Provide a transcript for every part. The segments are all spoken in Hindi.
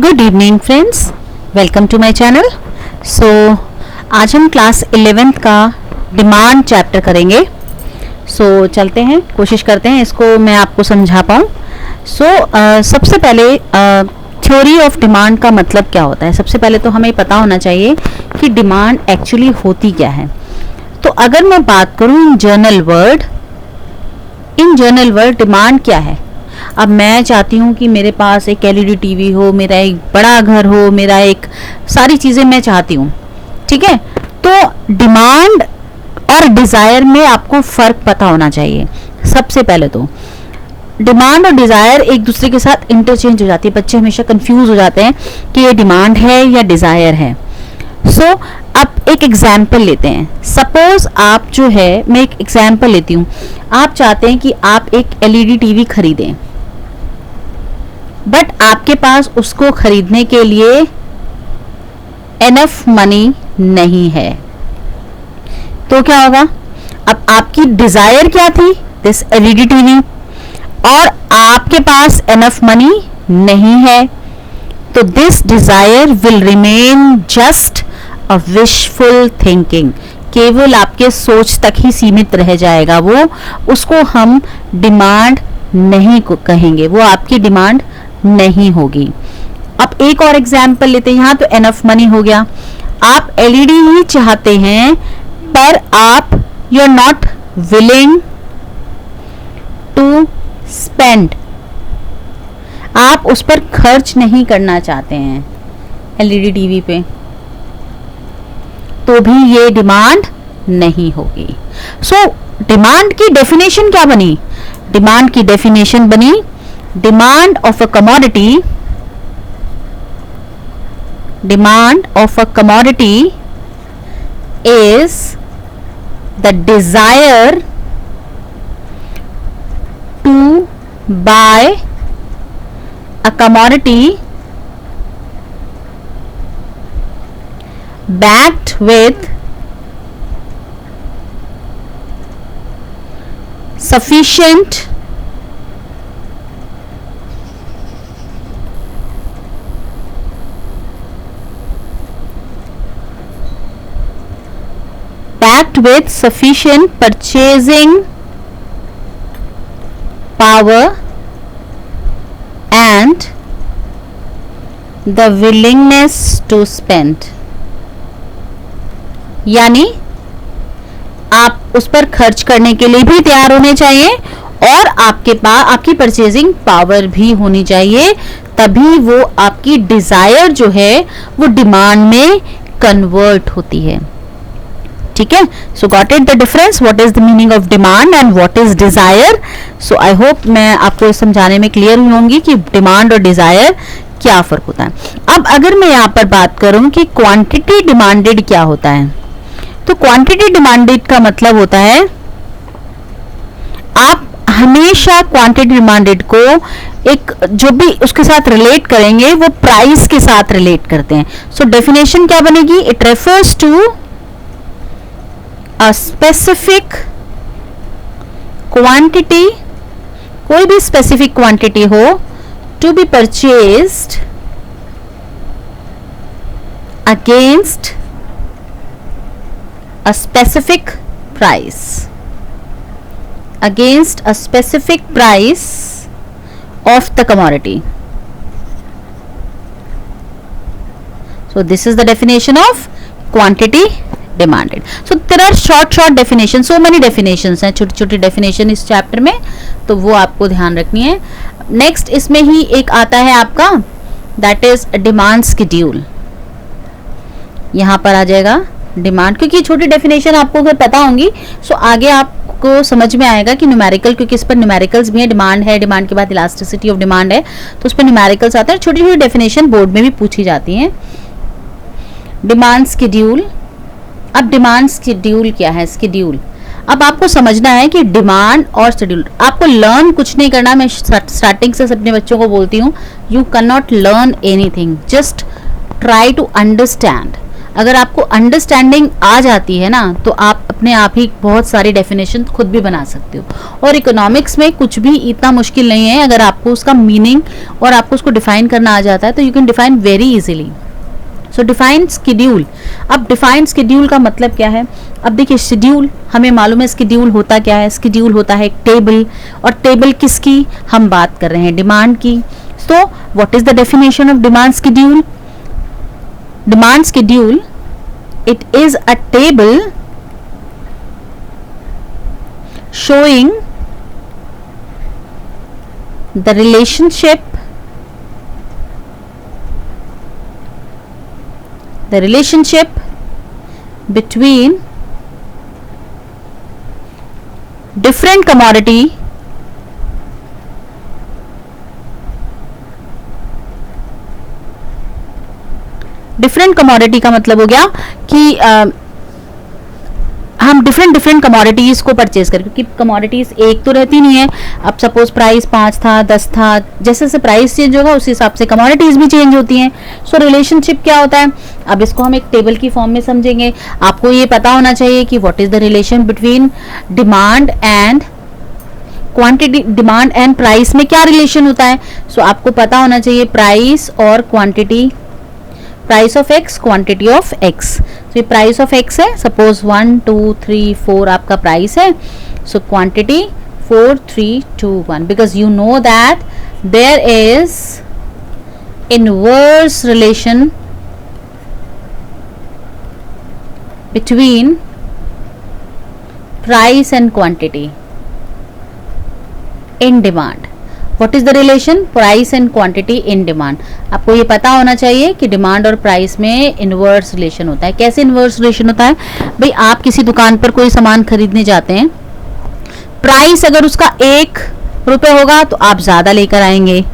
Good evening friends, welcome to my channel. So आज हम क्लास 11th का डिमांड चैप्टर करेंगे। सो चलते हैं, कोशिश करते हैं इसको मैं आपको समझा पाऊँ। सबसे पहले थ्योरी ऑफ डिमांड का मतलब क्या होता है। सबसे पहले तो हमें पता होना चाहिए कि डिमांड एक्चुअली होती क्या है। तो अगर मैं बात करूँ इन जनरल वर्ड डिमांड क्या है। अब मैं चाहती हूँ कि मेरे पास एक एलईडी टीवी हो, मेरा एक बड़ा घर हो, मेरा एक सारी चीज़ें मैं चाहती हूँ, ठीक है। तो डिमांड और डिज़ायर में आपको फ़र्क पता होना चाहिए। सबसे पहले तो डिमांड और डिज़ायर एक दूसरे के साथ इंटरचेंज हो जाती है। बच्चे हमेशा कंफ्यूज हो जाते हैं कि ये डिमांड है या डिज़ायर है। अब एक एग्जाम्पल लेते हैं। सपोज आप जो है, मैं एक एग्जाम्पल लेती हूँ। आप चाहते हैं कि आप एक एलईडी टीवी खरीदें, बट आपके पास उसको खरीदने के लिए एनफ मनी नहीं है। तो क्या होगा? अब आपकी डिजायर क्या थी? दिस एलईडी टीवी, और आपके पास एनफ मनी नहीं है। तो this desire will remain just a wishful thinking, केवल आपके सोच तक ही सीमित रह जाएगा। वो उसको हम डिमांड नहीं कहेंगे, वो आपकी डिमांड नहीं होगी। अब एक और एग्जाम्पल लेते हैं। यहाँ तो एनफ मनी हो गया, आप एलईडी ही चाहते हैं, पर आप you are not willing to spend, आप उस पर खर्च नहीं करना चाहते हैं एलईडी टीवी पे, तो भी ये डिमांड नहीं होगी। डिमांड की डेफिनेशन क्या बनी? डिमांड की डेफिनेशन बनी, demand of a commodity is the desire to buy a commodity backed with sufficient purchasing power and the willingness to spend। यानी आप उस पर खर्च करने के लिए भी तैयार होने चाहिए और आपके पास आपकी परचेजिंग पावर भी होनी चाहिए, तभी वो आपकी डिजायर जो है वो डिमांड में कन्वर्ट होती है। ठीक है। सो got it the difference, what is the meaning of demand and what is desire. So I hope मैं आपको समझाने में क्लियर हुई होंगी कि डिमांड और डिजायर क्या फर्क होता है। अब अगर मैं यहाँ पर बात करूं कि क्वांटिटी डिमांडेड क्या होता है, तो क्वांटिटी डिमांडेड का मतलब होता है आप हमेशा क्वांटिटी डिमांडेड को एक जो भी उसके साथ रिलेट करेंगे वो प्राइस के साथ रिलेट करते हैं। सो डेफिनेशन क्या बनेगी? It refers to a specific quantity, कोई भी specific quantity हो, to be purchased against a specific price, against a specific price of the commodity. So this is the definition of quantity demanded. So there are short definitions, so many definitions हैं, छोटी छोटी definition इस चैप्टर में, तो वो आपको ध्यान रखनी है। नेक्स्ट इसमें ही एक आता है आपका, that is demand schedule। यहाँ पर आ जाएगा डिमांड, क्योंकि छोटी डेफिनेशन आपको अगर पता होंगी सो आगे आपको समझ में आएगा कि न्यूमेरिकल, क्योंकि इस पर न्यूमेरिकल्स भी है। डिमांड है, डिमांड के बाद इलास्टिसिटी ऑफ डिमांड है, तो उस पर न्यूमेरिकल्स आते हैं। छोटी छोटी डेफिनेशन बोर्ड में भी पूछी जाती हैं। Demand schedule. अब डिमांड शेड्यूल क्या है? शेड्यूल, अब आपको समझना है कि डिमांड और शेड्यूल, आपको लर्न कुछ नहीं करना। मैं स्टार्टिंग से अपने बच्चों को बोलती हूँ, you can not learn anything, just try to understand. अगर आपको अंडरस्टैंडिंग आ जाती है ना, तो आप अपने आप ही बहुत सारी डेफिनेशन खुद भी बना सकते हो। और इकोनॉमिक्स में कुछ भी इतना मुश्किल नहीं है, अगर आपको उसका मीनिंग और आपको उसको डिफाइन करना आ जाता है तो you can define very easily. So define schedule. अब डिफाइन स्केड्यूल का मतलब क्या है? अब देखिए शेड्यूल हमें मालूम है, स्केड्यूल होता क्या है? स्केड्यूल होता है एक टेबल, और टेबल किसकी हम बात कर रहे हैं? डिमांड की। So what is the definition of demand schedule? Demand schedule, it is a table showing the relationship between different commodity का मतलब हो गया कि हम डिफरेंट कमोडिटीज को परचेज करें, क्योंकि कमोडिटीज एक तो रहती नहीं है। अब सपोज प्राइस 5 था, 10 था, जैसे जैसे प्राइस चेंज होगा उस हिसाब से कमोडिटीज भी चेंज होती हैं। सो रिलेशनशिप क्या होता है? अब इसको हम एक टेबल की फॉर्म में समझेंगे। आपको ये पता होना चाहिए कि what is the relation between demand and quantity. Demand and price में क्या रिलेशन होता है? सो आपको पता होना चाहिए प्राइस और quantity, price of X, quantity of X. तो ये प्राइस ऑफ एक्स है, सपोज 1 2 3 4 आपका प्राइस है। So quantity 4 3 2 1, because you know that there is inverse relation between price and quantity in demand. What is the relation? Price and quantity in demand. आपको ये पता होना चाहिए कि डिमांड और प्राइस में इनवर्स रिलेशन होता है। कैसे इनवर्स रिलेशन होता है? भाई आप किसी दुकान पर कोई सामान खरीदने जाते हैं, प्राइस अगर उसका 1 रुपये होगा तो आप ज्यादा लेकर आएंगे।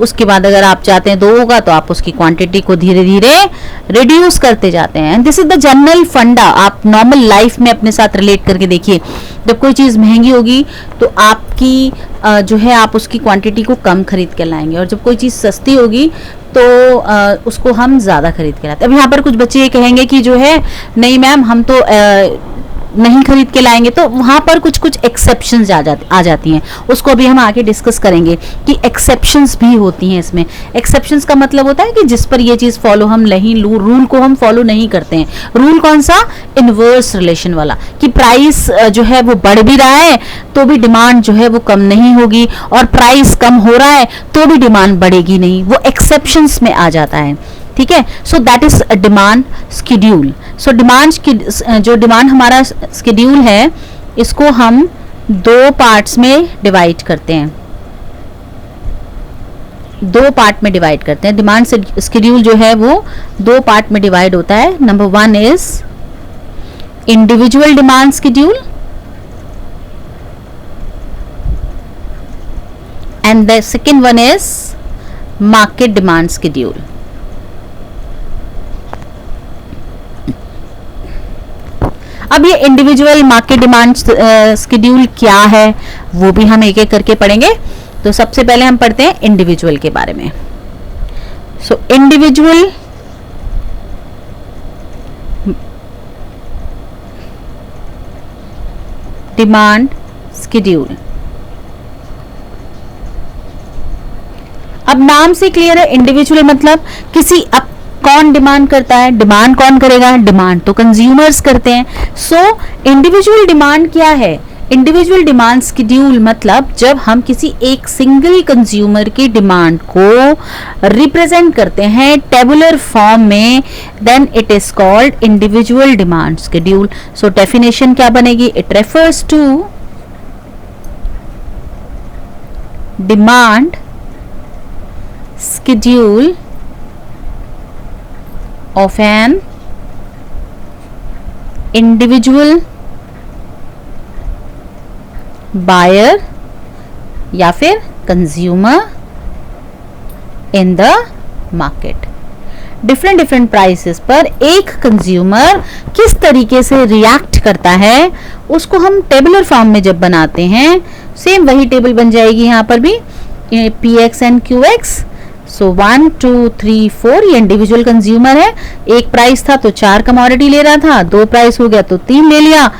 उसके बाद अगर आप चाहते हैं 2 होगा तो आप उसकी क्वांटिटी को धीरे धीरे रिड्यूस करते जाते हैं। दिस इज द जनरल फंडा। आप नॉर्मल लाइफ में अपने साथ रिलेट करके देखिए, जब कोई चीज महंगी होगी तो आपकी जो है आप उसकी क्वांटिटी को कम खरीद के लाएंगे, और जब कोई चीज सस्ती होगी तो उसको हम ज्यादा खरीद के लाते हैं। अब यहाँ पर कुछ बच्चे ये कहेंगे कि जो है नहीं मैम हम तो नहीं खरीद के लाएंगे, तो वहां पर कुछ कुछ एक्सेप्शंस आ जाती हैं। उसको अभी हम आगे डिस्कस करेंगे कि एक्सेप्शंस भी होती हैं इसमें। एक्सेप्शंस का मतलब होता है कि जिस पर ये चीज फॉलो हम नहीं, रूल को हम फॉलो नहीं करते हैं। रूल कौन सा? इनवर्स रिलेशन वाला, कि प्राइस जो है वो बढ़ भी रहा है तो भी डिमांड जो है वो कम नहीं होगी, और प्राइस कम हो रहा है तो भी डिमांड बढ़ेगी नहीं। वो एक्सेप्शंस में आ जाता है। ठीक है, so that is demand schedule. So जो डिमांड हमारा स्केड्यूल है इसको हम 2 पार्ट्स में डिवाइड करते हैं। 2 पार्ट में डिवाइड करते हैं। डिमांड स्केड्यूल जो है वो 2 पार्ट में डिवाइड होता है। Number 1 is individual demand schedule and the second one is market demand schedule. अब ये इंडिविजुअल मार्केट डिमांड स्केड्यूल क्या है वो भी हम एक एक करके पढ़ेंगे। तो सबसे पहले हम पढ़ते हैं इंडिविजुअल के बारे में। So individual demand schedule. अब नाम से क्लियर है, इंडिविजुअल मतलब किसी कौन डिमांड करता है? डिमांड कौन करेगा? डिमांड तो कंज्यूमर्स करते हैं। सो इंडिविजुअल डिमांड क्या है? इंडिविजुअल डिमांड स्केड्यूल मतलब जब हम किसी एक सिंगल कंज्यूमर की डिमांड को रिप्रेजेंट करते हैं टेबुलर फॉर्म में, then it is called individual demand schedule. So definition क्या बनेगी? It refers to demand schedule of an individual buyer या फिर consumer in the market। Different prices पर एक कंज्यूमर किस तरीके से रिएक्ट करता है उसको हम टेबुलर फॉर्म में जब बनाते हैं, सेम वही टेबल बन जाएगी यहाँ पर भी, PX एंड QX। सो 1 2 3 4 ये इंडिविजुअल कंज्यूमर है, एक प्राइस था तो 4 कमोडिटी ले रहा था, 2 प्राइस हो गया तो 3 ले लिया,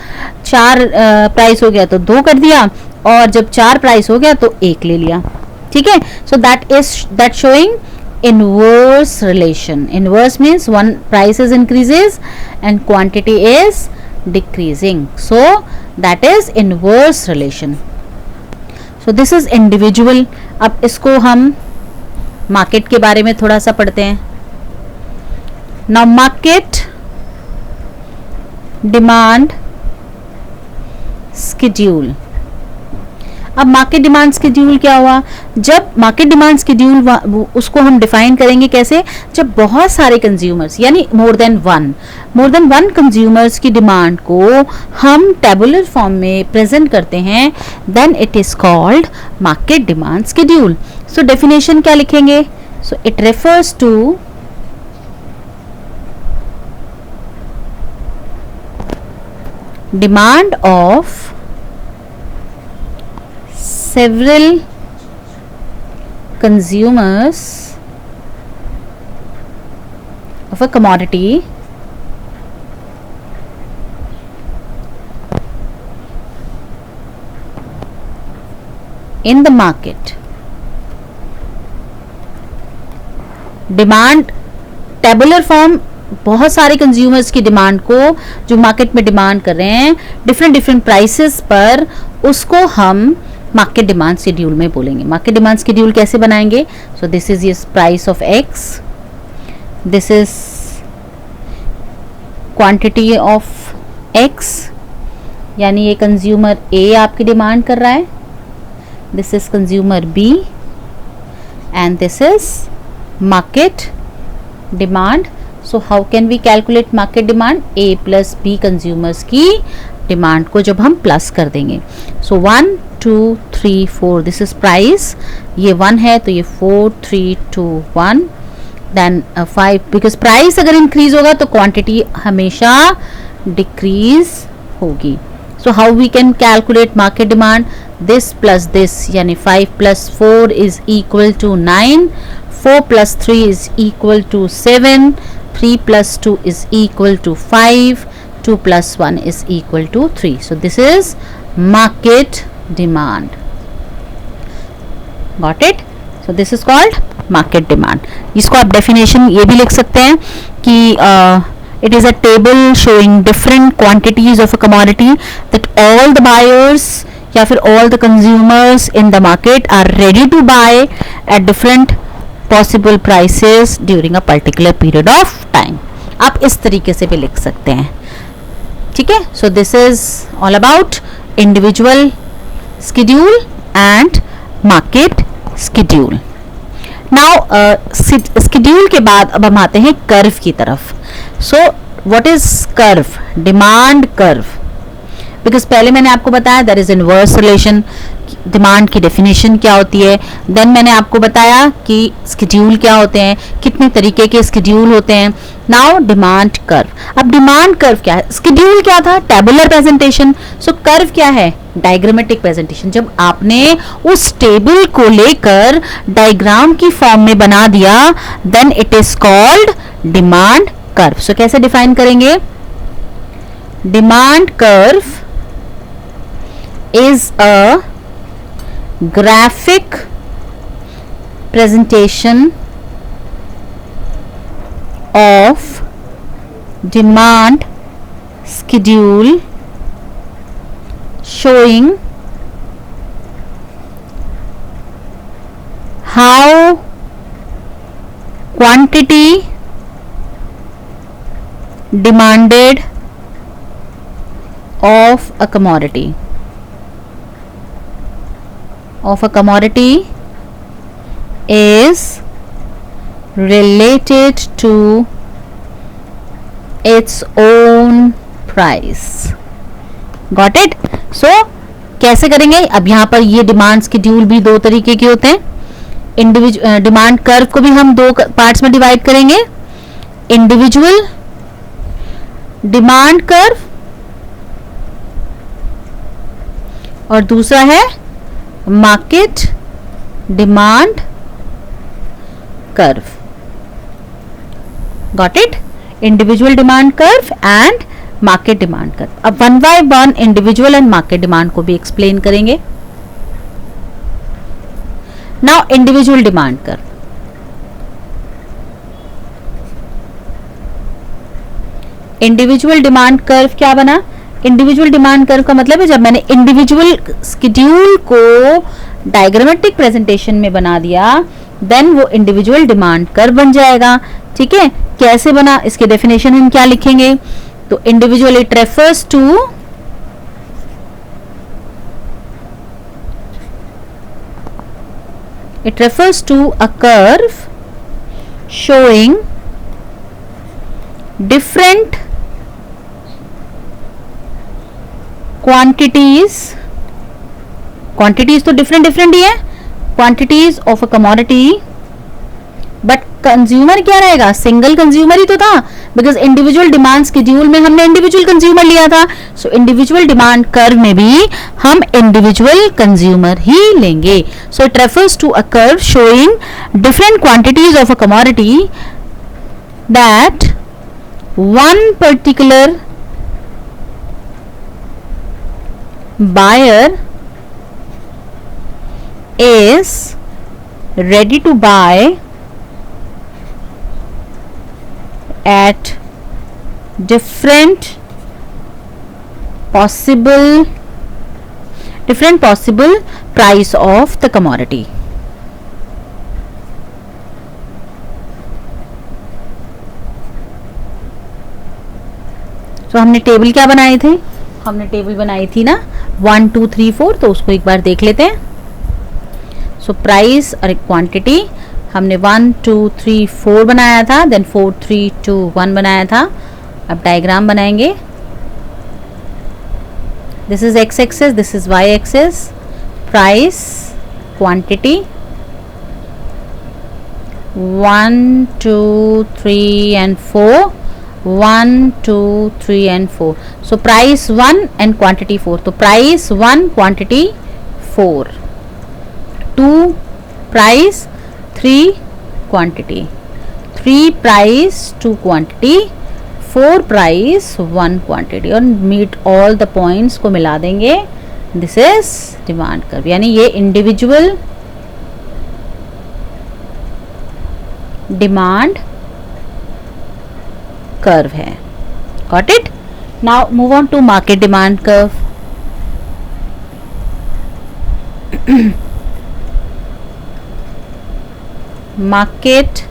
4 प्राइस हो गया तो 2 कर दिया, और जब 4 प्राइस हो गया तो 1 ले लिया, ठीक है। So that showing inverse relation. Inverse means one price is increases and quantity is decreasing, so that is inverse relation. So this is individual. अब इसको हम मार्केट के बारे में थोड़ा सा पढ़ते हैं. Now market demand schedule. अब मार्केट डिमांड स्केड्यूल क्या हुआ? जब मार्केट डिमांड स्केड्यूल उसको हम डिफाइन करेंगे कैसे? जब बहुत सारे कंज्यूमर्स यानी मोर देन वन कंज्यूमर्स की डिमांड को हम टेबुलर फॉर्म में प्रेजेंट करते हैं, then it is called market demand schedule. So definition क्या लिखेंगे? So it refers to demand of several consumers of a commodity in the market. Demand tabular form, बहुत सारे कंज्यूमर्स की डिमांड को जो मार्केट में डिमांड कर रहे हैं डिफरेंट प्राइसेस पर, उसको हम मार्केट डिमांड शेड्यूल में बोलेंगे. मार्केट डिमांड शेड्यूल कैसे बनाएंगे? So this is yes price of X, this is quantity of X, यानी ये कंज्यूमर ए आपकी डिमांड कर रहा है, this is consumer B, and this is market demand. So how can we calculate market demand? A plus B consumers की डिमांड को जब हम प्लस कर देंगे. सो 1 2 3 4 दिस इज प्राइस, ये 1 है तो ये 4 3 2 1, देन 5, बिकॉज प्राइस अगर इंक्रीज होगा तो क्वांटिटी हमेशा डिक्रीज होगी. So how we can calculate market demand? This plus this, यानी 5 plus 4 is equal to 9, 4 plus 3 is equal to 7, 3 plus 2 is equal to 5, 2 plus 1 is equal to 3. So this is market demand. Got it? So this is called market demand. इसको आप definition ये भी लिख सकते हैं कि it is a table showing different quantities of a commodity that all the buyers या फिर all the consumers in the market are ready to buy at different possible prices during a particular period of time. आप इस तरीके से भी लिख सकते हैं, ठीक है. सो this is all about individual schedule and market schedule. Now schedule के बाद अब हम आते हैं कर्व की तरफ. So what is curve? Demand curve. Because पहले मैंने आपको बताया that is inverse relation, demand की डेफिनेशन क्या होती है, देन मैंने आपको बताया कि स्केड्यूल क्या होते हैं, कितने तरीके के स्केड्यूल होते हैं. Now demand curve. अब डिमांड कर्व क्या है? स्केड्यूल क्या था? Tabular presentation. सो कर्व क्या है? Diagrammatic presentation. जब आपने उस टेबल को लेकर डायग्राम की फॉर्म में बना दिया, then it is called demand curve. So कैसे डिफाइन करेंगे? Demand curve is a graphic presentation of demand schedule showing how quantity demanded of a commodity is related to its own price. Got it? So कैसे करेंगे? अब यहाँ पर ये डिमांड स्केड्यूल भी दो तरीके के होते हैं. इंडिविजुअल डिमांड कर्व को भी हम दो पार्ट्स में डिवाइड करेंगे. इंडिविजुअल डिमांड कर्व और दूसरा है market demand curve. Got it? Individual demand curve and market demand curve. अब one by one individual and market demand को भी एक्सप्लेन करेंगे. Now individual demand curve. Individual demand curve क्या बना? इंडिविजुअल डिमांड कर्व का मतलब है जब मैंने इंडिविजुअल स्केड्यूल को डायग्रामेटिक प्रेजेंटेशन में बना दिया देन वो इंडिविजुअल डिमांड कर्व बन जाएगा. ठीक है, कैसे बना इसके डेफिनेशन हम क्या लिखेंगे? तो individual it refers to a curve showing different quantities तो डिफरेंट ही है, quantities of a commodity, but consumer क्या रहेगा? सिंगल कंज्यूमर ही तो था, बिकॉज इंडिविजुअल डिमांड शेड्यूल में हमने इंडिविजुअल कंज्यूमर लिया था. सो इंडिविजुअल डिमांड कर्व में भी हम इंडिविजुअल कंज्यूमर ही लेंगे. So it refers to a curve showing different quantities of a commodity that one particular buyer is ready to buy at different possible price of the commodity. तो हमने टेबल क्या बनाए थे? हमने टेबल बनाई थी ना 1 2 3 4, तो उसको एक बार देख लेते हैं. सो प्राइस और क्वांटिटी हमने 1 2 3 4 बनाया था, देन 4 3 2 1 बनाया था. अब डायग्राम बनाएंगे. This is X axis, this is Y axis. Price, quantity 1 2 3 and 4, 1 2 3 and 4. So price 1 and quantity 4. तो price 1 quantity 4. 2 price 3 quantity. 3 price 2 quantity. 4 price 1 quantity. और meet all the points को मिला देंगे. This is demand curve. यानी ये individual demand curve है. Got it? Now move on to market demand curve. Market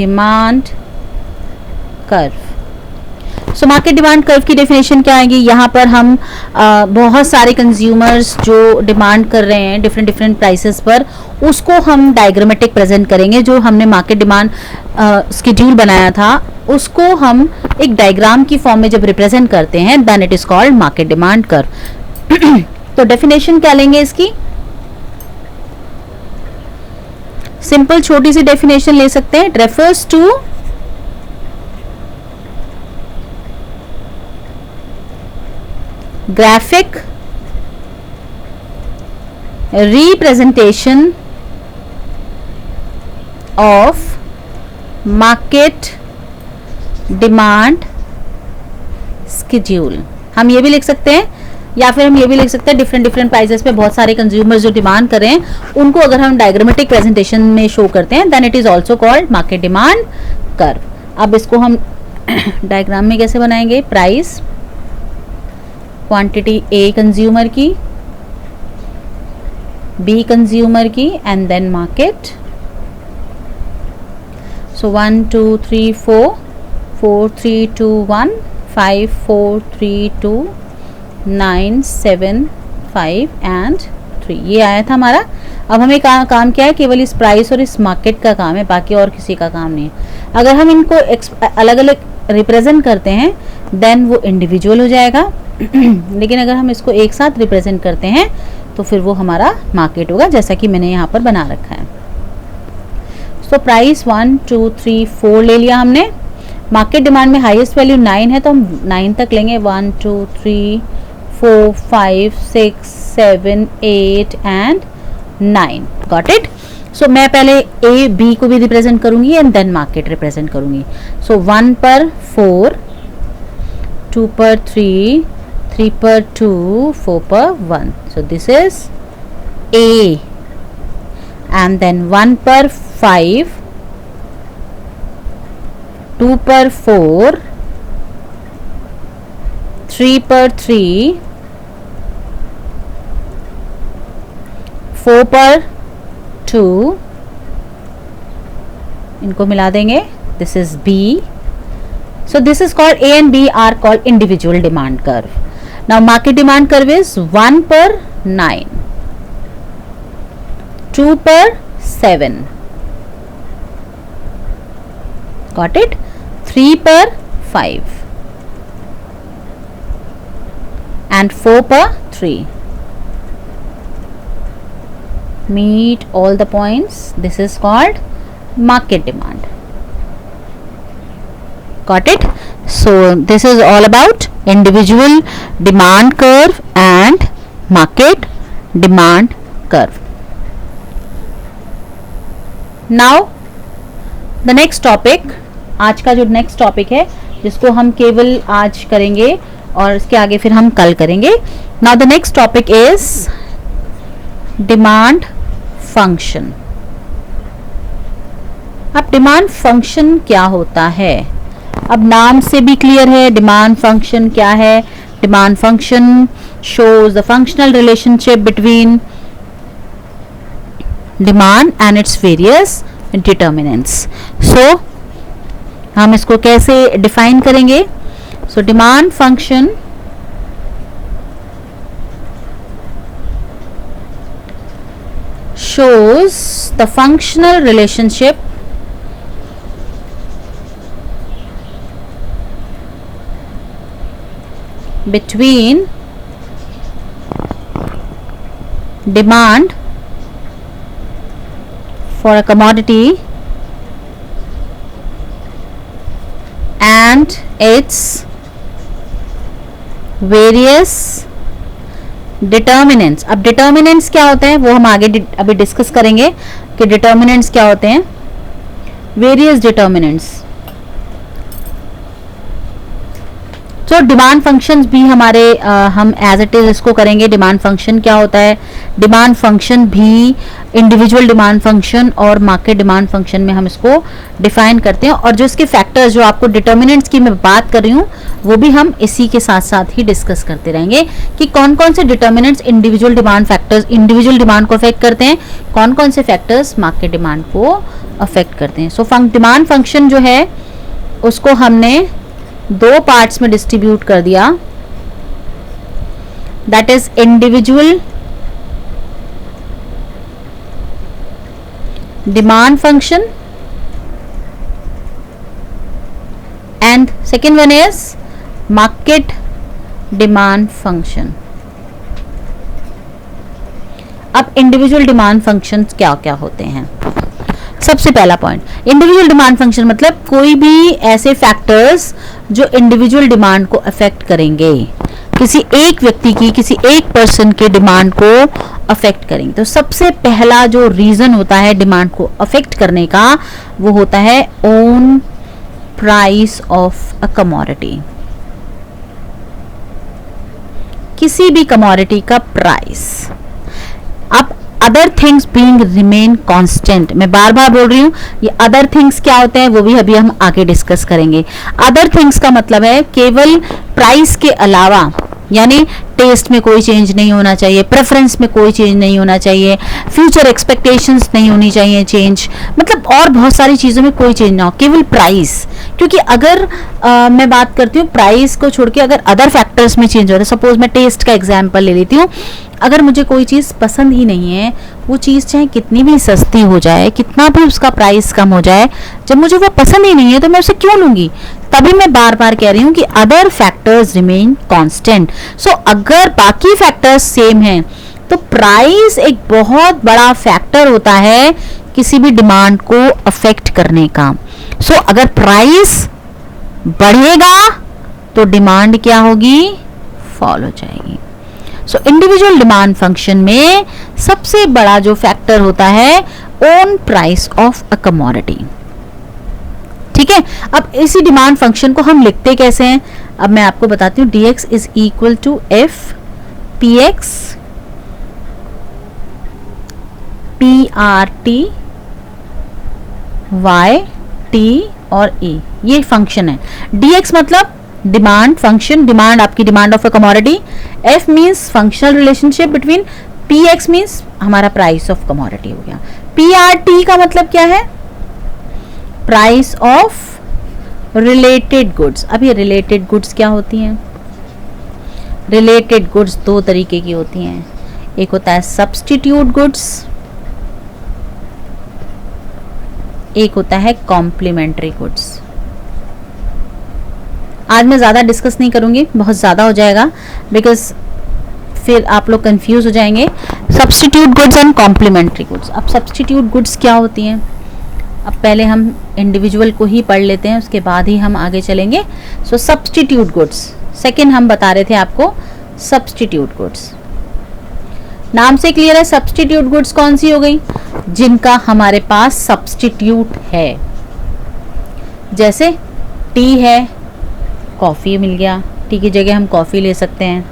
demand curve. So market demand curve की डेफिनेशन क्या आएगी? यहाँ पर हम बहुत सारे कंज्यूमर्स जो डिमांड कर रहे हैं डिफरेंट प्राइसेस पर, उसको हम डायग्रामेटिक प्रेजेंट करेंगे. जो हमने मार्केट डिमांड स्केड्यूल बनाया था उसको हम एक डायग्राम की फॉर्म में जब रिप्रेजेंट करते हैं then it is called market demand curve. तो डेफिनेशन क्या लेंगे इसकी? सिंपल छोटी सी डेफिनेशन ले सकते हैं. It refers to graphic representation of market demand schedule. हम ये भी लिख सकते हैं या फिर हम ये भी लिख सकते हैं डिफरेंट प्राइसेस पे बहुत सारे कंज्यूमर्स जो डिमांड कर रहे हैं उनको अगर हम डायग्रामेटिक प्रेजेंटेशन में शो करते हैं then it is also called market demand curve. अब इसको हम डायग्राम में कैसे बनाएंगे? प्राइस, क्वांटिटी ए कंज्यूमर की, बी कंज्यूमर की and then market. So 1 2 3 4, 4 3 2 1, 5 4 3 2, 9 7 5 and 3. ये आया था हमारा. अब हमें काम क्या है? केवल इस प्राइस और इस मार्केट का काम है, बाकी और किसी का काम नहीं है. अगर हम इनको अलग अलग रिप्रेजेंट करते हैं देन वो इंडिविजुअल हो जाएगा. लेकिन अगर हम इसको एक साथ रिप्रेजेंट करते हैं तो फिर वो हमारा मार्केट होगा, जैसा कि मैंने यहाँ पर बना रखा है. सो प्राइस 1 2 3 4 ले लिया हमने. मार्केट डिमांड में हाईएस्ट वैल्यू 9 है तो हम 9 तक लेंगे. 1 2 3 4 5 6 7 8 एंड 9. Got it? सो मैं पहले ए बी को भी रिप्रेजेंट करूंगी एंड देन मार्केट रिप्रेजेंट करूंगी. सो 1 पर 4, 2 पर 3, 3 पर 2, 4 पर 1. So this is A. And then 1 पर 5, 2 पर 4, 3 पर 3, 4 पर 2, इनको मिला देंगे. This is B. So this is called A and B are called individual demand curve. Now market demand curve is 1 per 9, 2 per 7, got it, 3 per 5 and 4 per 3. Meet all the points. This is called market demand. Got it? So this is all about individual demand curve and market demand curve. Now the next topic, आज का जो next topic है जिसको हम केवल आज करेंगे और इसके आगे फिर हम कल करेंगे. Now the next topic is demand function. अब डिमांड फंक्शन क्या होता है? अब नाम से भी क्लियर है डिमांड फंक्शन क्या है. Demand function shows the functional relationship between demand and its various determinants. So हम इसको कैसे डिफाइन करेंगे? So demand function shows the functional relationship between demand for a commodity and its various determinants. अब determinants क्या होते हैं वो हम आगे अभी डिस्कस करेंगे कि determinants क्या होते हैं. various determinants. तो डिमांड फंक्शंस भी हमारे हम एज इट इज इसको करेंगे. डिमांड फंक्शन क्या होता है? डिमांड फंक्शन भी इंडिविजुअल डिमांड फंक्शन और मार्केट डिमांड फंक्शन में हम इसको डिफाइन करते हैं. और जो इसके फैक्टर्स जो आपको डिटर्मिनेंट्स की मैं बात कर रही हूँ वो भी हम इसी के साथ साथ ही डिस्कस करते रहेंगे कि कौन कौन से determinants individual demand factors individual demand को अफेक्ट करते हैं, कौन कौन से फैक्टर्स मार्केट डिमांड को अफेक्ट करते हैं. सो डिमांड फंक्शन जो है उसको हमने दो पार्ट्स में डिस्ट्रीब्यूट कर दिया. That is individual demand function and second one is market demand function. अब इंडिविजुअल डिमांड फंक्शंस क्या क्या होते हैं? सबसे पहला पॉइंट, इंडिविजुअल डिमांड फंक्शन मतलब कोई भी ऐसे फैक्टर्स जो इंडिविजुअल डिमांड को अफेक्ट करेंगे, किसी एक व्यक्ति की किसी एक पर्सन के डिमांड को अफेक्ट करेंगे. तो सबसे पहला जो रीजन होता है डिमांड को अफेक्ट करने का वो होता है own price of a commodity. किसी भी कमोडिटी का प्राइस. अब other things being remain constant, मैं बार बार बोल रही हूँ ये अदर थिंग्स क्या होते हैं वो भी अभी हम आगे डिस्कस करेंगे. अदर थिंग्स का मतलब है केवल प्राइस के अलावा, यानी टेस्ट में कोई चेंज नहीं होना चाहिए, प्रेफरेंस में कोई चेंज नहीं होना चाहिए, फ्यूचर एक्सपेक्टेशंस नहीं होनी चाहिए चेंज, मतलब और बहुत सारी चीज़ों में कोई चेंज ना हो, केवल प्राइस. क्योंकि अगर मैं बात करती हूँ प्राइस को छोड़ के अगर अदर फैक्टर्स में चेंज होता है, सपोज मैं टेस्ट का एग्जांपल ले लेती हूँ. अगर मुझे कोई चीज़ पसंद ही नहीं है, वो चीज़ चाहे कितनी भी सस्ती हो जाए, कितना भी उसका प्राइस कम हो जाए, जब मुझे वो पसंद ही नहीं है तो मैं उसे क्यों लूँगी? तभी मैं बार बार कह रही हूँ कि अदर फैक्टर्स रिमेन कांस्टेंट. सो अगर बाकी फैक्टर्स सेम हैं तो प्राइस एक बहुत बड़ा फैक्टर होता है किसी भी डिमांड को अफेक्ट करने का. सो अगर प्राइस बढ़ेगा तो डिमांड क्या होगी? फॉल हो जाएगी. सो इंडिविजुअल डिमांड फंक्शन में सबसे बड़ा जो फैक्टर होता है own price of a commodity. ठीक है, अब इसी डिमांड फंक्शन को हम लिखते कैसे हैं, अब मैं आपको बताती हूँ। dx is equal to F P X P R T Y T और ई, ये फंक्शन है। dx मतलब डिमांड फंक्शन, डिमांड आपकी demand of a commodity, f means functional relationship between, px means हमारा प्राइस ऑफ कमोडिटी हो गया, prt का मतलब क्या है, प्राइस ऑफ रिलेटेड गुड्स। अब ये रिलेटेड गुड्स क्या होती हैं, रिलेटेड गुड्स दो तरीके की होती हैं, एक होता है सब्स्टिट्यूट गुड्स, एक होता है कॉम्प्लीमेंट्री गुड्स। आज मैं ज़्यादा डिस्कस नहीं करूंगी, बहुत ज़्यादा हो जाएगा, बिकॉज फिर आप लोग कंफ्यूज हो जाएंगे। Substitute goods and complementary goods. अब सब्स्टिट्यूट गुड्स क्या होती हैं, अब पहले हम इंडिविजुअल को ही पढ़ लेते हैं, उसके बाद ही हम आगे चलेंगे। सो सब्स्टिट्यूट गुड्स, सेकेंड हम बता रहे थे आपको सब्स्टिट्यूट गुड्स। नाम से क्लियर है, सब्स्टिट्यूट गुड्स कौन सी हो गई, जिनका हमारे पास सब्स्टिट्यूट है। जैसे टी है, कॉफ़ी मिल गया, टी की जगह हम कॉफ़ी ले सकते हैं।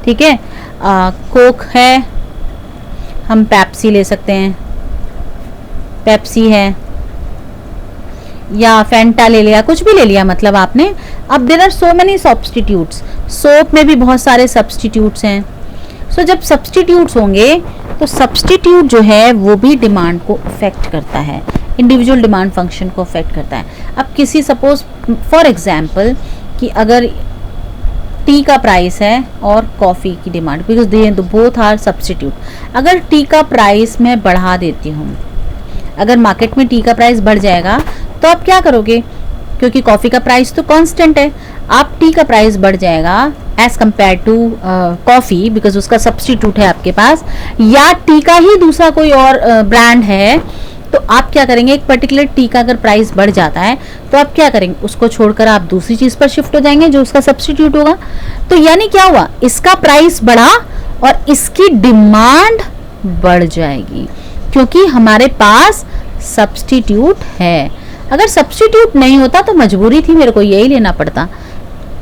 ठीक है, कोक है, हम पेप्सी ले सकते हैं, पेप्सी है, या फेंटा ले लिया, कुछ भी ले लिया मतलब आपने। अब there are so many substitutes, soap में भी बहुत सारे सब्स्टिट्यूट्स हैं। सो जब सब्स्टिट्यूट्स होंगे तो सब्स्टिट्यूट जो है वो भी डिमांड को अफेक्ट करता है, इंडिविजुअल डिमांड फंक्शन को अफेक्ट करता है। अब किसी सपोज फॉर एग्जांपल कि अगर टी का प्राइस है और कॉफ़ी की demand, because they both are substitute, अगर टी का प्राइस मैं बढ़ा देती हूँ, अगर मार्केट में टी का प्राइस बढ़ जाएगा तो आप क्या करोगे, क्योंकि कॉफ़ी का प्राइस तो कांस्टेंट है, आप टी का प्राइस बढ़ जाएगा as compare to coffee, because उसका सब्स्टिट्यूट है आपके पास, या टी का ही दूसरा कोई और ब्रांड है, तो आप क्या करेंगे, एक पर्टिकुलर टी का अगर प्राइस बढ़ जाता है तो आप क्या करेंगे, उसको छोड़कर आप दूसरी चीज़ पर शिफ्ट हो जाएंगे जो उसका सब्स्टिट्यूट होगा। तो यानी क्या हुआ, इसका प्राइस बढ़ा और इसकी डिमांड बढ़ जाएगी, क्योंकि हमारे पास सब्स्टिट्यूट है। अगर सब्स्टिट्यूट नहीं होता तो मजबूरी थी, मेरे को यही लेना पड़ता,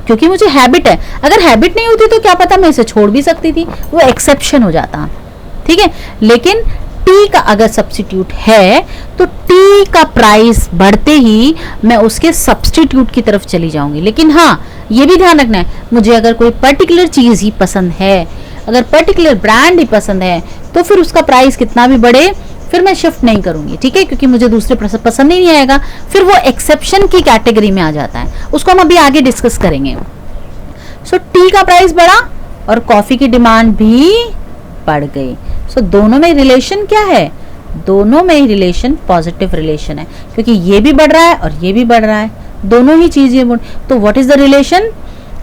क्योंकि मुझे हैबिट है। अगर हैबिट नहीं होती तो क्या पता मैं इसे छोड़ भी सकती थी, वो एक्सेप्शन हो जाता। ठीक है, लेकिन टी का अगर सब्स्टिट्यूट है तो टी का प्राइस बढ़ते ही मैं उसके सब्स्टिट्यूट की तरफ चली जाऊंगी। लेकिन हाँ, ये भी ध्यान रखना है, मुझे अगर कोई पर्टिकुलर चीज़ ही पसंद है, अगर पर्टिकुलर ब्रांड ही पसंद है, तो फिर उसका प्राइस कितना भी बढ़े फिर मैं शिफ्ट नहीं करूंगी। ठीक है, क्योंकि मुझे दूसरे पसंद ही नहीं आएगा, फिर वो एक्सेप्शन की कैटेगरी में आ जाता है, उसको हम अभी आगे डिस्कस करेंगे। सो टी का प्राइस बढ़ा और कॉफ़ी की डिमांड भी बढ़ गई। सो दोनों में रिलेशन क्या है, दोनों में ही रिलेशन पॉजिटिव रिलेशन है, क्योंकि ये भी बढ़ रहा है और ये भी बढ़ रहा है, दोनों ही चीजें। तो व्हाट इज द रिलेशन,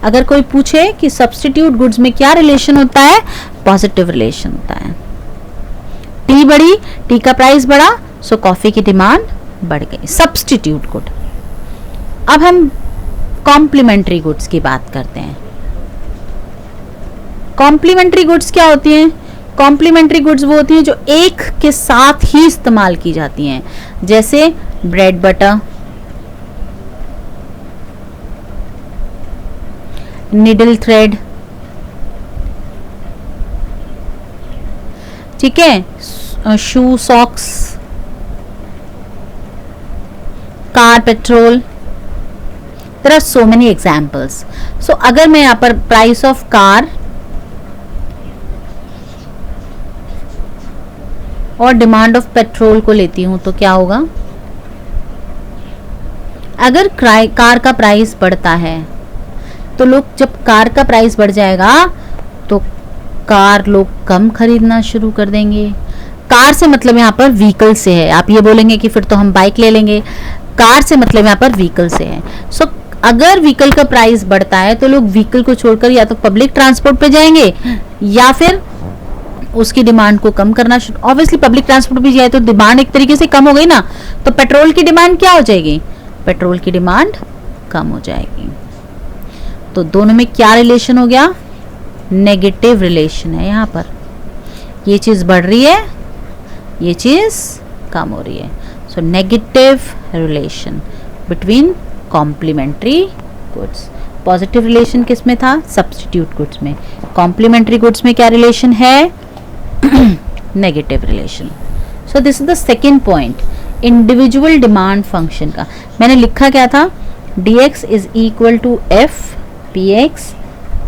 अगर कोई पूछे कि सब्स्टिट्यूट गुड्स में क्या रिलेशन होता है, पॉजिटिव रिलेशन होता है। टी बढ़ी, टी का प्राइस बढ़ा, सो कॉफी की डिमांड बढ़ गई, सब्स्टिट्यूट गुड। अब हम कॉम्प्लीमेंट्री गुड्स की बात करते हैं। कॉम्प्लीमेंट्री गुड्स क्या होती हैं, कॉम्प्लीमेंट्री गुड्स वो होती हैं जो एक के साथ ही इस्तेमाल की जाती हैं, जैसे ब्रेड बटर, निडल थ्रेड, ठीक है, shoe socks, car petrol. There are so many examples. So अगर मैं यहाँ पर प्राइस ऑफ कार और डिमांड ऑफ पेट्रोल को लेती हूं तो क्या होगा, अगर कार का प्राइस बढ़ता है तो लोग, जब कार का प्राइस बढ़ जाएगा तो कार लोग कम खरीदना शुरू कर देंगे। कार से मतलब यहाँ पर व्हीकल से है, आप ये बोलेंगे कि फिर तो हम बाइक ले लेंगे, कार से मतलब यहाँ पर व्हीकल से है। सो अगर व्हीकल का प्राइस बढ़ता है तो लोग व्हीकल को छोड़कर या तो पब्लिक ट्रांसपोर्ट पे जाएंगे या फिर उसकी डिमांड को कम करना। ऑब्वियसली पब्लिक ट्रांसपोर्ट भी जाए तो डिमांड एक तरीके से कम हो गई ना, तो पेट्रोल की डिमांड क्या हो जाएगी, पेट्रोल की डिमांड कम हो जाएगी। तो दोनों में क्या रिलेशन हो गया, नेगेटिव रिलेशन है। यहाँ पर ये चीज बढ़ रही है, ये चीज कम हो रही है. So negative relation between complementary goods. Positive relation किस में था? सब्स्टिट्यूट गुड्स में. कॉम्प्लीमेंट्री गुड्स में क्या रिलेशन है? Negative relation. So this is the second point individual demand function का. मैंने लिखा क्या था? dx is equal to F P X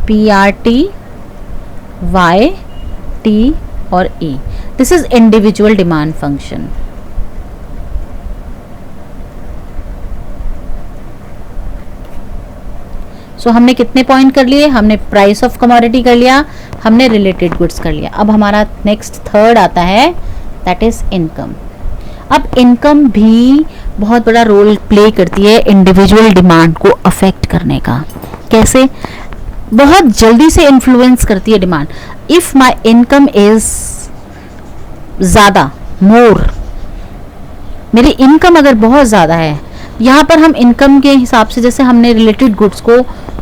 P R T Y T और E. This is individual demand function. So हमने कितने पॉइंट कर लिए? हमने प्राइस ऑफ कमोडिटी कर लिया, हमने रिलेटेड गुड्स कर लिया. अब हमारा नेक्स्ट थर्ड आता है, दैट इज इनकम. अब इनकम भी बहुत बड़ा रोल प्ले करती है इंडिविजुअल डिमांड को अफेक्ट करने का. कैसे? बहुत जल्दी से इन्फ्लुएंस करती है demand. If my income is ज्यादा, मोर, मेरी इनकम अगर बहुत ज्यादा है, यहाँ पर हम इनकम के हिसाब से जैसे हमने रिलेटेड गुड्स को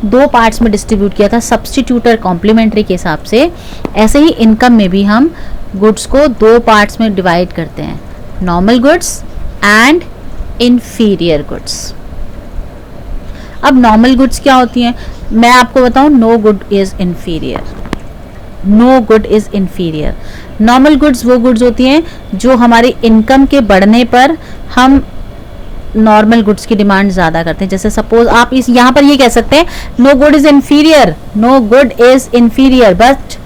दो पार्ट्स में डिस्ट्रीब्यूट किया था, सब्स्टिट्यूट और कॉम्प्लीमेंट्री के हिसाब से, ऐसे ही इनकम में भी हम गुड्स को दो पार्ट्स में डिवाइड करते हैं, normal goods and inferior goods. अब नॉर्मल गुड्स क्या होती हैं? मैं आपको बताऊं, no good is inferior. No good is inferior. Normal goods वो गुड्स होती हैं जो हमारी इनकम के बढ़ने पर हम नॉर्मल गुड्स की डिमांड ज्यादा करते हैं. जैसे सपोज आप इस यहाँ पर ये कह सकते हैं no good is inferior, no good is inferior. But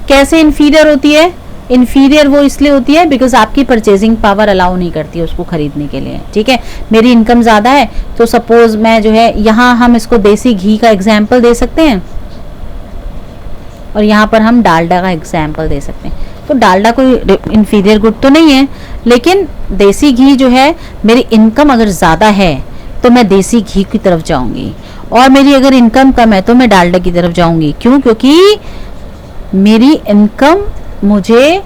कैसे इंफीरियर होती है? इंफीरियर वो इसलिए होती है बिकॉज आपकी परचेजिंग पावर अलाउ नहीं करती है उसको खरीदने के लिए. ठीक है, मेरी इनकम ज्यादा है तो सपोज मैं जो है, यहाँ हम इसको देसी घी का एग्जाम्पल दे सकते हैं और यहाँ पर हम डालडा का एग्जाम्पल दे सकते हैं. तो डालडा कोई इंफीरियर गुड तो नहीं है, लेकिन देसी घी जो है, मेरी इनकम अगर ज़्यादा है तो मैं देसी घी की तरफ जाऊंगी, और मेरी अगर इनकम कम है तो मैं डालडा की तरफ जाऊंगी. क्यों? क्योंकि मेरी इनकम मुझे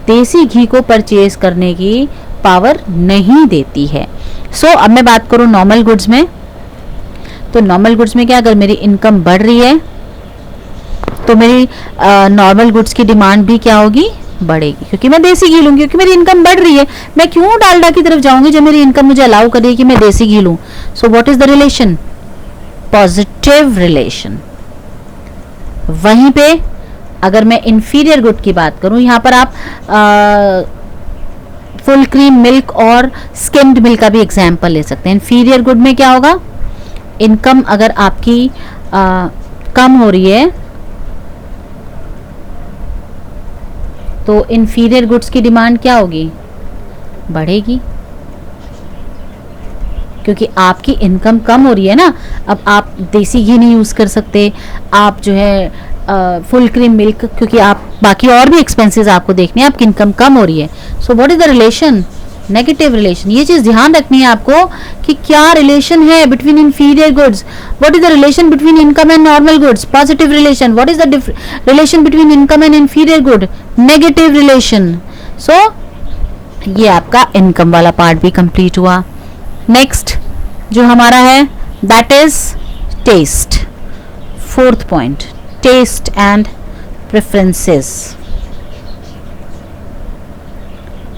देसी घी को परचेज करने की पावर नहीं देती है. सो अब मैं बात करूँ नॉर्मल गुड्स में, तो नॉर्मल गुड्स में क्या, अगर मेरी इनकम बढ़ रही है तो मेरी नॉर्मल गुड्स की डिमांड भी क्या होगी? बढ़ेगी, क्योंकि मैं देसी घी लूंगी, क्योंकि मेरी इनकम बढ़ रही है. मैं क्यों डालडा की तरफ जाऊंगी जब मेरी इनकम मुझे अलाउ कर रही है कि मैं देसी घी लूं? So what is the relation? Positive relation. वहीं पे अगर मैं इंफीरियर गुड की बात करूं, यहाँ पर आप फुल क्रीम मिल्क और स्किम्ड मिल्क का भी एग्जाम्पल ले सकते हैं. इंफीरियर गुड में क्या होगा? इनकम अगर आपकी कम हो रही है तो इंफीरियर गुड्स की डिमांड क्या होगी? बढ़ेगी, क्योंकि आपकी इनकम कम हो रही है ना. अब आप देसी घी नहीं यूज़ कर सकते, आप जो है फुल क्रीम मिल्क, क्योंकि आप बाकी और भी एक्सपेंसेस आपको देखने हैं, आपकी इनकम कम हो रही है. So what is the relation? Negative relation. ये चीज़ ध्यान रखनी है आपको कि क्या रिलेशन है between inferior goods. What is the relation between income and normal goods? Positive relation. What is the relation between income and inferior good? Negative relation. So ये आपका इनकम वाला पार्ट भी कंप्लीट हुआ. नेक्स्ट जो हमारा है that is taste. Fourth point, taste and preferences.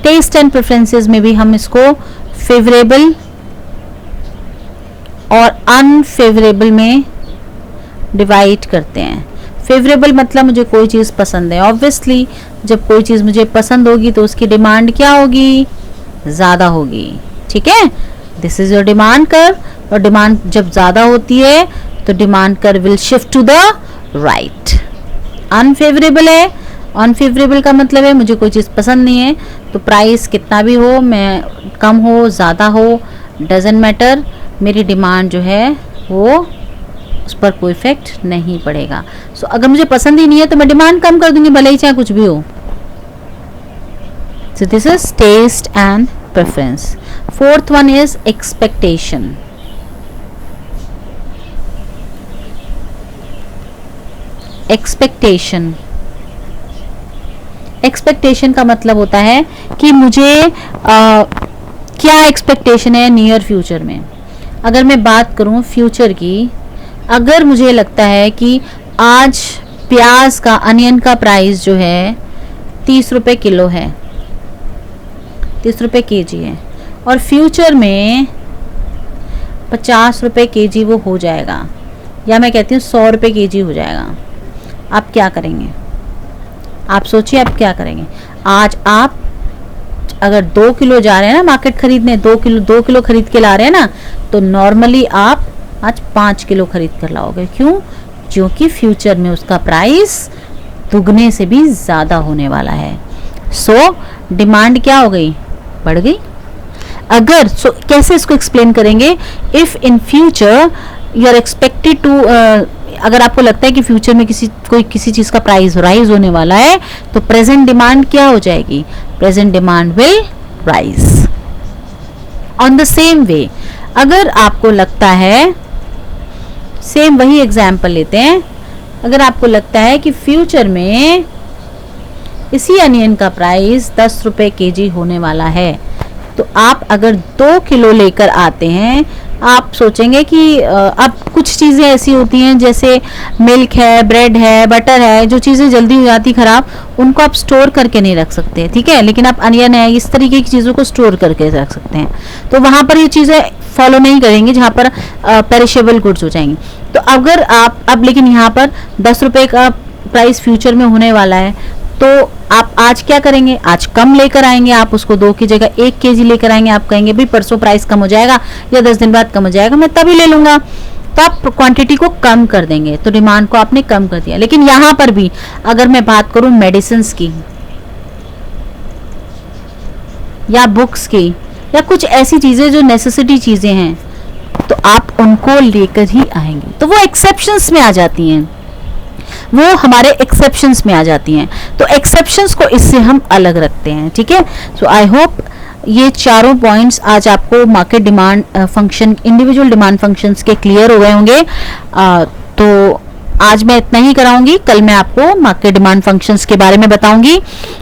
टेस्ट एंड प्रेफरेंसेस में भी हम इसको फेवरेबल और अनफेवरेबल में डिवाइड करते हैं. फेवरेबल मतलब मुझे कोई चीज़ पसंद है. ऑब्वियसली जब कोई चीज़ मुझे पसंद होगी तो उसकी डिमांड क्या होगी? ज़्यादा होगी. ठीक है, this is your demand curve, और डिमांड जब ज़्यादा होती है तो demand curve will shift to the right. Unfavourable है, अनफेवरेबल का मतलब है मुझे कोई चीज़ पसंद नहीं है, तो प्राइस कितना भी हो, मैं कम हो ज़्यादा हो, डजेंट मैटर, मेरी डिमांड जो है वो उस पर कोई इफेक्ट नहीं पड़ेगा. सो अगर मुझे पसंद ही नहीं है तो मैं डिमांड कम कर दूंगी, भले ही चाहे कुछ भी हो. So this is taste and preference. Fourth one is expectation. Expectation. Expectation का मतलब होता है कि मुझे क्या एक्सपेक्टेशन है नियर फ्यूचर में. अगर मैं बात करूं फ्यूचर की, अगर मुझे लगता है कि आज प्याज का, अनियन का प्राइस जो है 30 रुपए किलो है, 30 रुपये kg है और फ्यूचर में 50 रुपये kg वो हो जाएगा, या मैं कहती हूँ 100 रुपये kg हो जाएगा, आप क्या करेंगे? आप सोचिए आप क्या करेंगे। आज आप अगर 2 किलो जा रहे हैं ना मार्केट खरीदने, 2 किलो खरीद के ला रहे हैं ना, तो नॉर्मली आप आज 5 किलो खरीद कर लाओगे। क्यों? क्योंकि फ्यूचर में उसका प्राइस दुगने से भी ज़्यादा होने वाला है। सो डिमांड क्या हो गई? बढ़ गई। अगर कैसे इसको एक्सप्लेन करेंगे? If in future you are expected to, अगर आपको लगता है कि फ्यूचर में किसी चीज़ का प्राइस राइज होने वाला है, तो प्रेजेंट डिमांड क्या हो जाएगी? Present demand will rise. On the same way, अगर आपको लगता है, सेम वही एग्जाम्पल लेते हैं, अगर आपको लगता है कि फ्यूचर में इसी अनियन का प्राइस 10 रुपये kg होने वाला है, तो आप अगर 2 किलो लेकर आते हैं, आप सोचेंगे कि अब कुछ चीज़ें ऐसी होती हैं जैसे मिल्क है, ब्रेड है, बटर है, जो चीज़ें जल्दी हो जाती खराब, उनको आप स्टोर करके नहीं रख सकते, ठीक है, लेकिन आप अनियन है, इस तरीके की चीज़ों को स्टोर करके रख सकते हैं। तो वहाँ पर ये चीज़ें फॉलो नहीं करेंगे जहाँ पर पेरिशेबल गुड्स हो जाएंगी। तो अगर आप अब, लेकिन यहाँ पर 10 रुपये का प्राइस फ्यूचर में होने वाला है, तो आप आज क्या करेंगे? आज कम लेकर आएंगे, आप उसको 2 की जगह 1 kg लेकर आएंगे। आप कहेंगे भाई परसों प्राइस कम हो जाएगा या 10 दिन बाद कम हो जाएगा, मैं तभी ले लूंगा। तो आप क्वांटिटी को कम कर देंगे, तो डिमांड को आपने कम कर दिया। लेकिन यहाँ पर भी अगर मैं बात करूं मेडिसिन्स की या बुक्स की या कुछ ऐसी चीजें जो नेसेसिटी चीजें हैं, तो आप उनको लेकर ही आएंगे। तो वो एक्सेप्शंस में आ जाती हैं, वो हमारे एक्सेप्शंस में आ जाती हैं। तो एक्सेप्शंस को इससे हम अलग रखते हैं, ठीक है। सो आई होप ये चारों पॉइंट्स आज आपको market demand function, individual demand functions के क्लियर हो गए होंगे। तो आज मैं इतना ही कराऊंगी, कल मैं आपको मार्केट डिमांड फंक्शंस के बारे में बताऊंगी।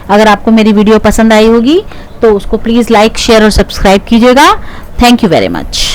अगर आपको मेरी वीडियो पसंद आई होगी तो उसको प्लीज़ लाइक, शेयर और सब्सक्राइब कीजिएगा। Thank you very much.